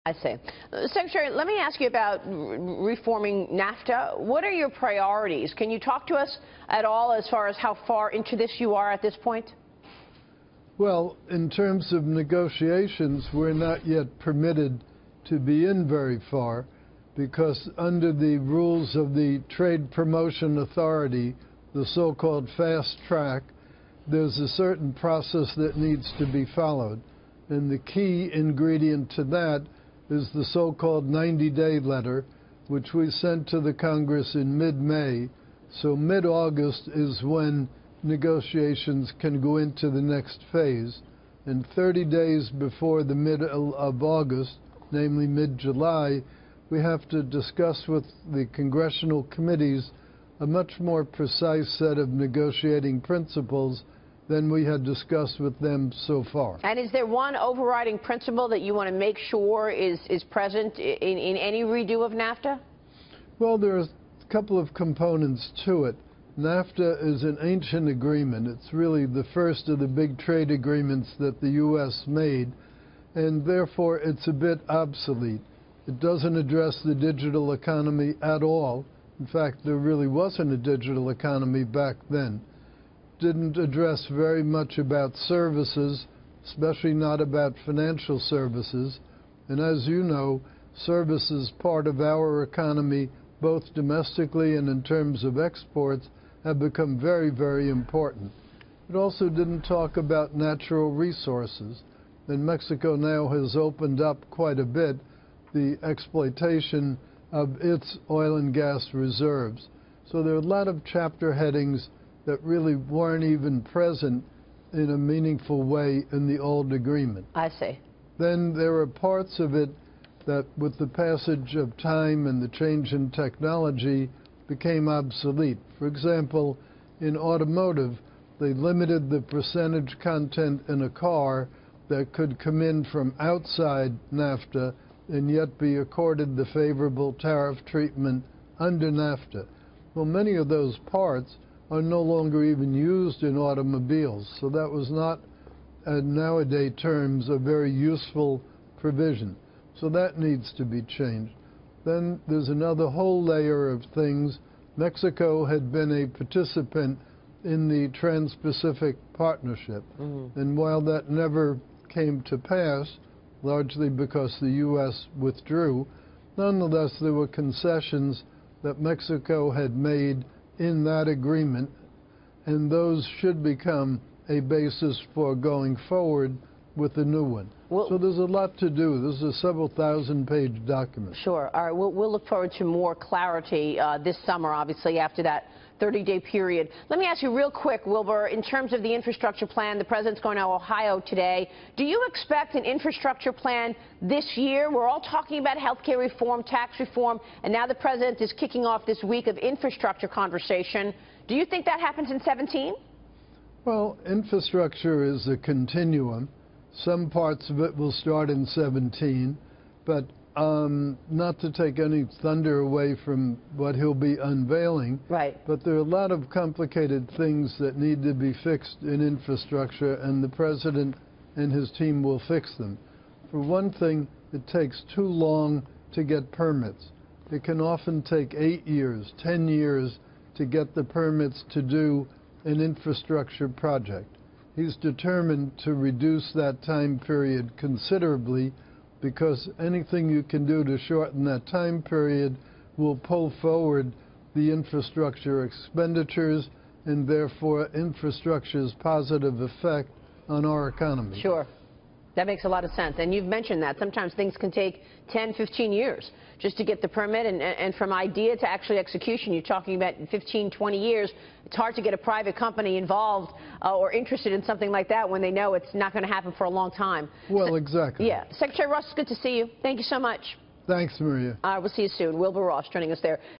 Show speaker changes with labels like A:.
A: I see. Secretary, let me ask you about reforming NAFTA. What are your priorities? Can you talk to us at all as far as how far into this you are at this point?
B: Well, in terms of negotiations, we're not yet permitted to be in very far because under the rules of the Trade Promotion Authority, the so-called fast track, there's a certain process that needs to be followed. And the key ingredient to that is the so-called 90-day letter, which we sent to the Congress in mid-May. So mid-August is when negotiations can go into the next phase. And 30 days before the middle of August, namely mid-July, we have to discuss with the congressional committees a much more precise set of negotiating principles than we had discussed with them so far.
A: And is there one overriding principle that you want to make sure is present in any redo of NAFTA?
B: Well, there are a couple of components to it. NAFTA is an ancient agreement. It's really the first of the big trade agreements that the U.S. made, and therefore it's a bit obsolete. It doesn't address the digital economy at all. In fact, there really wasn't a digital economy back then. Didn't address very much about services, especially not about financial services. And as you know, services, part of our economy, both domestically and in terms of exports, have become very, very important. It also didn't talk about natural resources. And Mexico now has opened up quite a bit the exploitation of its oil and gas reserves. So there are a lot of chapter headings that really weren't even present in a meaningful way in the old agreement.
A: I see.
B: Then there are parts of it that, with the passage of time and the change in technology, became obsolete. For example, in automotive, they limited the percentage content in a car that could come in from outside NAFTA and yet be accorded the favorable tariff treatment under NAFTA. Well, many of those parts are no longer even used in automobiles, so that was not, in nowadays terms, a very useful provision. So that needs to be changed. Then there's another whole layer of things. Mexico had been a participant in the Trans-Pacific Partnership, and while that never came to pass, largely because the U.S. withdrew, nonetheless there were concessions that Mexico had made in that agreement, and those should become a basis for going forward with the new one. Well, so there's a lot to do. This is a several thousand-page document.
A: Sure. All right. We'll look forward to more clarity this summer, obviously, after that 30-day period. Let me ask you real quick, Wilbur, in terms of the infrastructure plan, the president's going to Ohio today. Do you expect an infrastructure plan this year? We're all talking about health care reform, tax reform, and now the president is kicking off this week of infrastructure conversation. Do you think that happens in 17?
B: Well, infrastructure is a continuum. Some parts of it will start in 17, but not to take any thunder away from what he'll be unveiling.
A: Right.
B: But there are a lot of complicated things that need to be fixed in infrastructure, and the president and his team will fix them. For one thing, it takes too long to get permits. It can often take 8 years, 10 years to get the permits to do an infrastructure project. He's determined to reduce that time period considerably, because anything you can do to shorten that time period will pull forward the infrastructure expenditures and therefore infrastructure's positive effect on our economy.
A: Sure. That makes a lot of sense. And you've mentioned that. Sometimes things can take 10, 15 years just to get the permit. And from idea to actually execution, you're talking about 15, 20 years. It's hard to get a private company involved or interested in something like that when they know it's not going to happen for a long time.
B: Well, exactly.
A: Yeah. Secretary Ross, it's good to see you. Thank you so much.
B: Thanks, Maria.
A: We'll see you soon. Wilbur Ross joining us there.